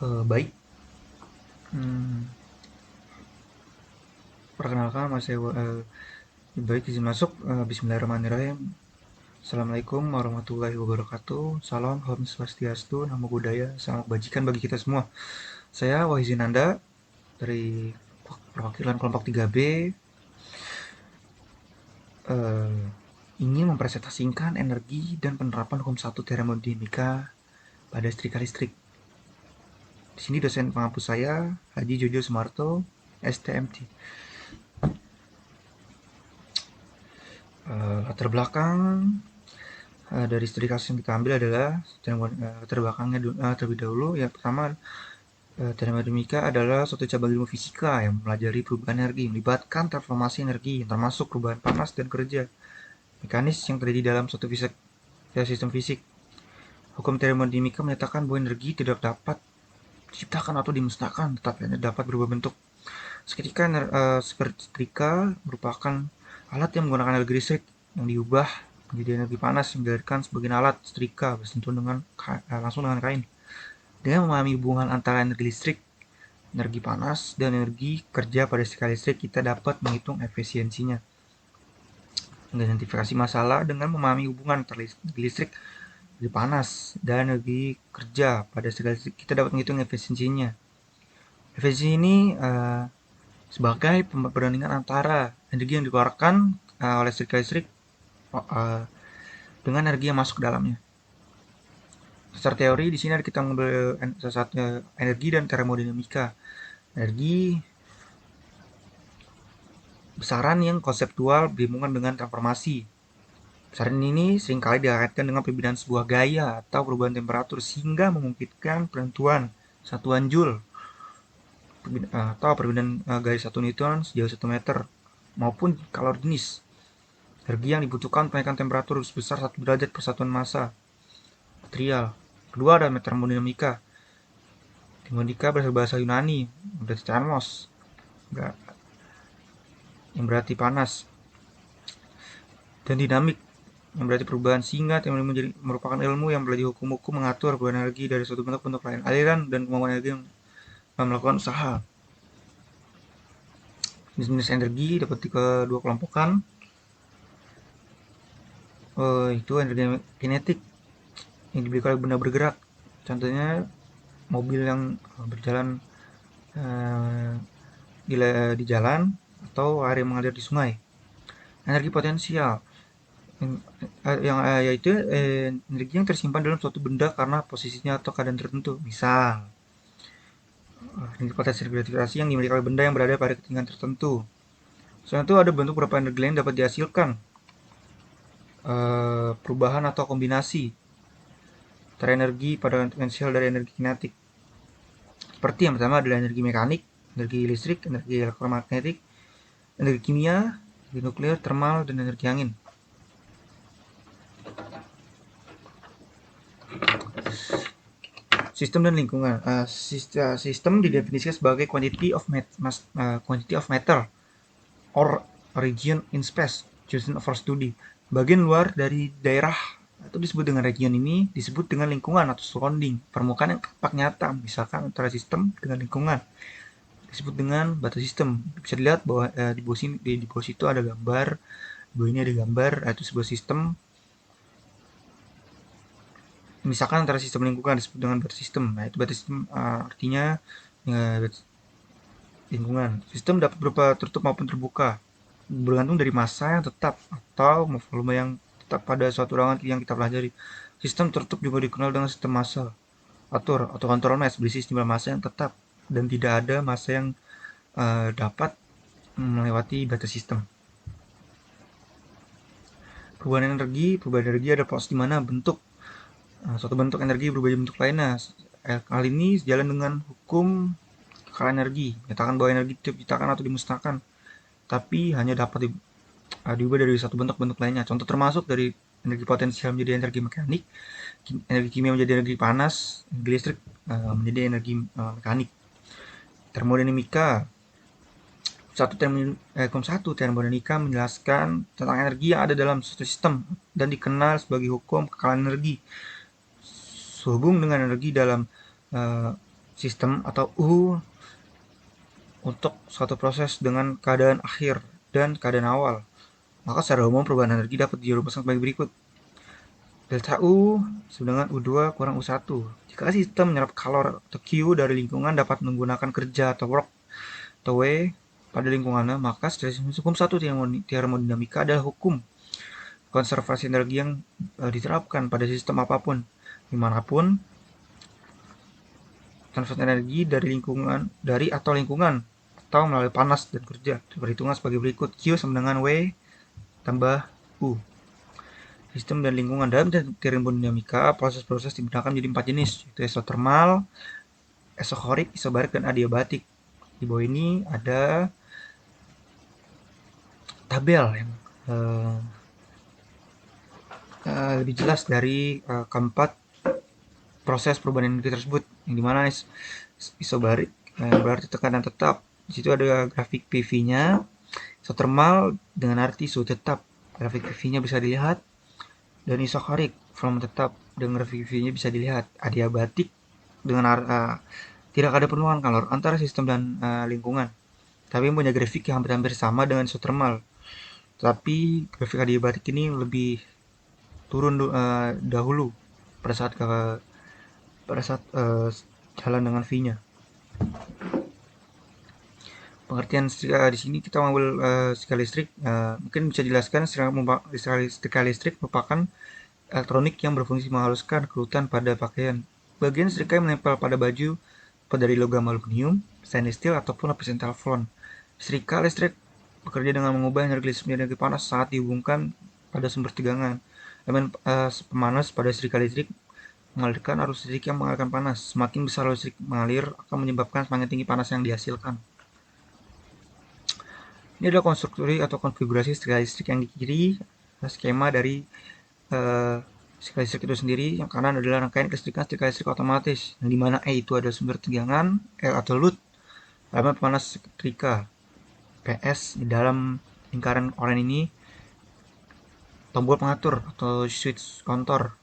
Baik. Perkenalkan, Mas saya baik, izin masuk. Bismillahirrahmanirrahim. Assalamualaikum warahmatullahi wabarakatuh. Salam, Om Swastiastu, Namo Buddhaya, salam kebajikan bagi kita semua. Saya Wahizin Nanda dari perwakilan kelompok 3B, eh, ingin mempresentasikan energi dan penerapan hukum 1 termodinamika pada setrika listrik. Di sini dosen penghapus saya, Haji Jojo Sumarto, STMT. Latar belakang dari studi kasus yang kita ambil adalah latar belakangnya terlebih dahulu. Yang pertama, termodinamika adalah suatu cabang ilmu fisika yang mempelajari perubahan energi, melibatkan transformasi energi, termasuk perubahan panas dan kerja mekanis yang terjadi dalam suatu sistem fisik. Hukum termodinamika menyatakan bahwa energi tidak dapat diciptakan atau dimusnahkan, tetapi hanya dapat berubah bentuk. Seketika merupakan alat yang menggunakan energi listrik yang diubah menjadi energi panas yang dilahirkan sebagai alat setrika bersentuhan langsung dengan kain. Dengan memahami hubungan antara energi listrik, energi panas, dan energi kerja pada setrika listrik, kita dapat menghitung efisiensinya. Mengidentifikasi masalah dengan memahami hubungan antara energi listrik, energi panas, dan energi kerja pada setrika listrik, kita dapat menghitung efisiensinya. Efisiensi ini sebagai perbandingan antara energi yang dikeluarkan oleh setrika listrik dengan energi yang masuk ke dalamnya. Secara teori di sini kita mengambil salah satu energi dan termodinamika. Energi besaran yang konseptual berhubungan dengan transformasi. Besaran ini seringkali dikaitkan dengan perbedaan sebuah gaya atau perubahan temperatur sehingga memungkinkan penentuan satuan joule atau perbedaan gaya 1 Newton sejauh 1 meter maupun kalori jenis. Energi yang dibutuhkan penaikan temperatur sebesar 1 derajat per satuan massa material. Kedua ada termodinamika. Termodinamika berasal bahasa Yunani, berarti thermos, yang berarti panas, dan dinamik yang berarti perubahan, sehingga termodinamika merupakan ilmu yang belajar hukum-hukum mengatur perubahan energi dari suatu bentuk lain, aliran dan kemampuan energi yang melakukan usaha. Jenis-jenis energi dapat kedua kelompokkan, itu energi kinetik yang diberikan oleh benda bergerak, contohnya mobil yang berjalan di jalan atau air yang mengalir di sungai. Energi potensial yang yaitu energi yang tersimpan dalam suatu benda karena posisinya atau keadaan tertentu. Misal, energi potensi gravitasi yang dimiliki oleh benda yang berada pada ketinggian tertentu. Selain itu ada bentuk beberapa energi lain dapat dihasilkan. Perubahan atau kombinasi antara energi pada potensial dari energi kinetik. Seperti yang pertama adalah energi mekanik, energi listrik, energi elektromagnetik, energi kimia, energi nuklir, termal, dan energi angin. Sistem dan lingkungan. Sistem didefinisikan sebagai quantity of matter or region in space chosen for study. Bagian luar dari daerah atau disebut dengan region ini disebut dengan lingkungan atau surrounding, permukaan yang tampak nyata, misalkan antara sistem dengan lingkungan, disebut dengan batu sistem. Bisa dilihat bahwa di bawah situ ada gambar, di bawah ini ada gambar, itu sebuah sistem. Misalkan antara sistem lingkungan disebut dengan batu sistem. Nah, itu batu sistem artinya lingkungan. Sistem dapat berupa tertutup maupun terbuka, bergantung dari massa yang tetap atau volume yang tetap pada suatu ruangan yang kita pelajari. Sistem tertutup juga dikenal dengan sistem massa atur atau control mass, berisi sejumlah massa yang tetap dan tidak ada massa yang dapat melewati batas sistem. Perubahan energi ada proses di mana suatu bentuk energi berubah jadi bentuk lainnya. Hal ini sejalan dengan hukum kekalahan energi, menyatakan bahwa energi tidak diciptakan atau dimusnahkan, tapi hanya dapat diubah dari satu bentuk lainnya. Contoh termasuk dari energi potensial menjadi energi mekanik, energi kimia menjadi energi panas, energi listrik menjadi energi mekanik. Termodinamika. Hukum 1 termodinamika menjelaskan tentang energi yang ada dalam suatu sistem dan dikenal sebagai hukum kekalahan energi. Sehubung dengan energi dalam sistem atau U untuk suatu proses dengan keadaan akhir dan keadaan awal. Maka secara umum perubahan energi dapat dirumuskan sebagai berikut. Delta U sama dengan U2 kurang U1. Jika sistem menyerap kalor atau Q dari lingkungan dapat menggunakan kerja atau work atau W pada lingkungannya, maka secara hukum satu termodinamika adalah hukum konservasi energi yang diterapkan pada sistem apapun, dimanapun transfer energi dari lingkungan atau lingkungan atau melalui panas dan kerja diperhitungkan sebagai berikut. Q sama dengan W tambah U. Sistem dan lingkungan dalam termodinamika, proses-proses dibedakan menjadi 4 jenis, yaitu isotermal, isokorik, isobarik, dan adiabatik. Di bawah ini ada tabel yang lebih jelas dari keempat proses perubahan energi tersebut, yang dimana isobarik berarti tekanan tetap. Di situ ada grafik PV-nya. Isotermal dengan arti suhu tetap, grafik PV-nya bisa dilihat. Dan isokorik volume tetap, dengan grafik PV-nya bisa dilihat. Adiabatik dengan tidak ada penurunan kalor antara sistem dan lingkungan, tapi punya grafik yang hampir-hampir sama dengan isotermal. Tapi grafik adiabatik ini lebih turun dahulu pada saat jalan dengan V-nya. Pengertian di sini kita mengambil setrika listrik. Mungkin bisa dijelaskan setrika listrik merupakan elektronik yang berfungsi menghaluskan kerutan pada pakaian. Bagian setrika yang menempel pada baju dari logam aluminium, stainless steel, ataupun lapisan teflon. Setrika listrik bekerja dengan mengubah energi listrik menjadi energi panas saat dihubungkan pada sumber tegangan. Elemen pemanas pada setrika listrik mengalirkan arus listrik yang mengalirkan panas. Semakin besar arus listrik mengalir akan menyebabkan semakin tinggi panas yang dihasilkan. Ini adalah konstruksi atau konfigurasi setrika listrik. Yang di kiri skema dari setrika listrik itu sendiri. Yang kanan adalah rangkaian kelistrikan setrika listrik otomatis, yang dimana E itu ada sumber tegangan, L atau load, elemen pemanas setrika, PS di dalam lingkaran oranye ini tombol pengatur atau switch kontor,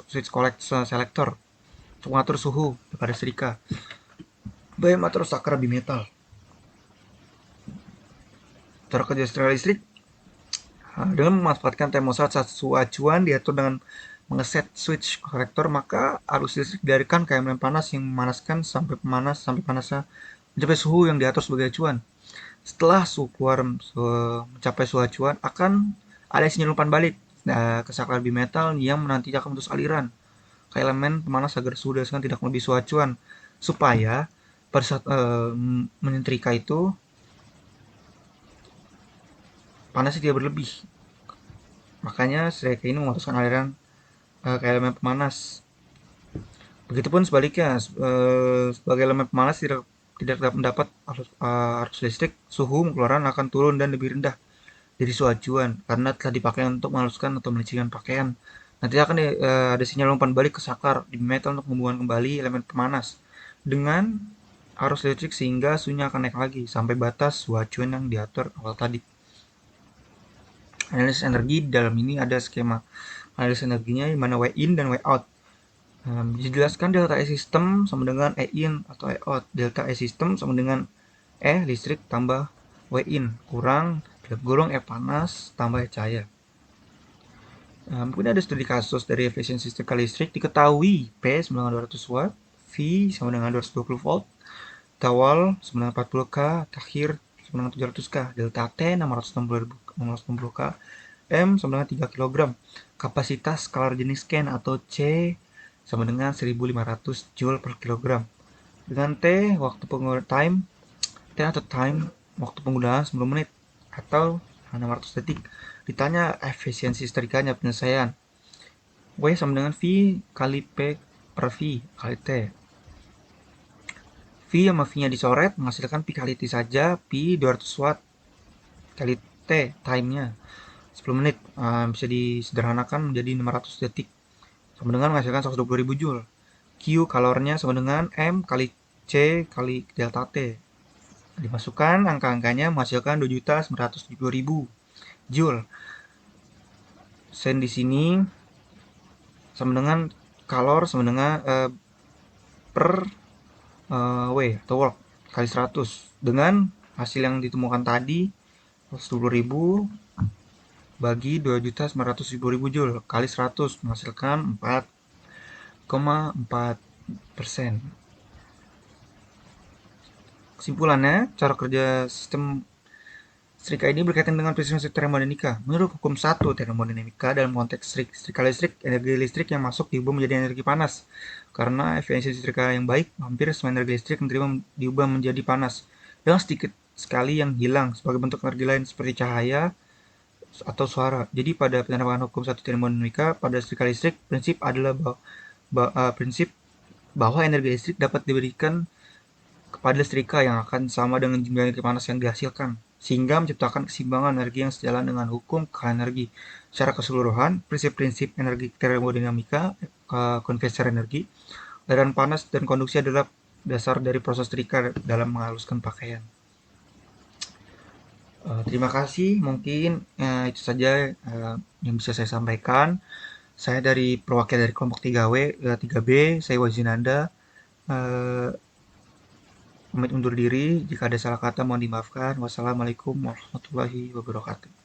switch selector untuk mengatur suhu pada setrika. BM atau saklar bimetal. Cara kerja setrika listrik dengan memanfaatkan termostat saat suhu acuan diatur dengan mengeset switch kolektor, maka arus listrik dialirkan ke elemen panas yang memanaskan sampai panasnya mencapai suhu yang diatur sebagai acuan. Setelah suhu keluar mencapai suhu acuan, akan ada sinyal umpan balik ke saklar bimetal yang nanti akan memutus aliran ke elemen pemanas agar suhu dihasilkan tidak melebihi suhu acuan, supaya pada saat menyetrika itu panasnya tidak berlebih. Makanya setrika ini memutuskan aliran ke elemen pemanas. Begitupun sebaliknya, sebagai elemen pemanas tidak dapat mendapat arus listrik, suhu pengeluaran akan turun dan lebih rendah dari suhu acuan karena telah dipakai untuk menghaluskan atau melicin pakaian. Nanti akan ada sinyal umpan balik ke saklar di metal untuk membuang kembali elemen pemanas dengan arus listrik sehingga suhunya akan naik lagi sampai batas suhu acuan yang diatur awal tadi. Analisis energi di dalam ini ada skema analisis energinya di mana W in dan W out. Dijelaskan delta E system sama dengan E in atau E out. Delta E system sama dengan E listrik tambah W in kurang golong E panas tambah E cahaya. Mungkin ada studi kasus dari efisiensi setrika listrik. Diketahui P sama dengan 200 watt, V sama dengan 220 volt, tawal sama dengan 40 K, takhir sama dengan 700 K, delta T 660 K, M sama dengan 3 kg. Kapasitas skalar jenis Ken atau C sama dengan 1500 Joule per kilogram. Dengan T, waktu penggunaan time, waktu penggunaan 10 menit atau 600 detik. Ditanya efisiensi setrikanya penyelesaian. W sama dengan V kali P per V kali T. V sama V-nya dicoret menghasilkan P kali T saja, P 200 watt kali T time-nya 10 menit. Bisa disederhanakan menjadi 600 detik. Sama dengan menghasilkan 120.000 Joule. Q kalornya sama dengan M kali C kali delta T. Dimasukkan angka-angkanya menghasilkan 2.970.000 Joule. Sen di sini sama dengan kalor sama dengan per W atau work kali 100 dengan hasil yang ditemukan tadi 120.000 bagi 2.900.000 joule kali 100 menghasilkan 4,4%. Kesimpulannya, cara kerja sistem listrik ini berkaitan dengan prinsip termodinamika. Menurut hukum 1 termodinamika, dalam konteks setrika listrik, energi listrik yang masuk diubah menjadi energi panas. Karena efisiensi setrika yang baik, hampir semua energi listrik yang diterima diubah menjadi panas. Dengan sedikit sekali yang hilang sebagai bentuk energi lain seperti cahaya atau suara. Jadi pada penerapan hukum 1 termodinamika, pada setrika listrik, prinsip adalah prinsip bahwa energi listrik dapat diberikan kepada listrika yang akan sama dengan jumlah energi panas yang dihasilkan, sehingga menciptakan keseimbangan energi yang sejalan dengan hukum kekayaan energi. Secara keseluruhan, prinsip-prinsip energi termodinamika, konversi energi, aliran panas dan konduksi adalah dasar dari proses setrika dalam menghaluskan pakaian. Terima kasih, mungkin itu saja yang bisa saya sampaikan. Saya dari perwakilan dari kelompok 3W, 3B, saya Wazinanda. Uh, Pamit undur diri, jika ada salah kata mohon dimaafkan. Wassalamualaikum warahmatullahi wabarakatuh.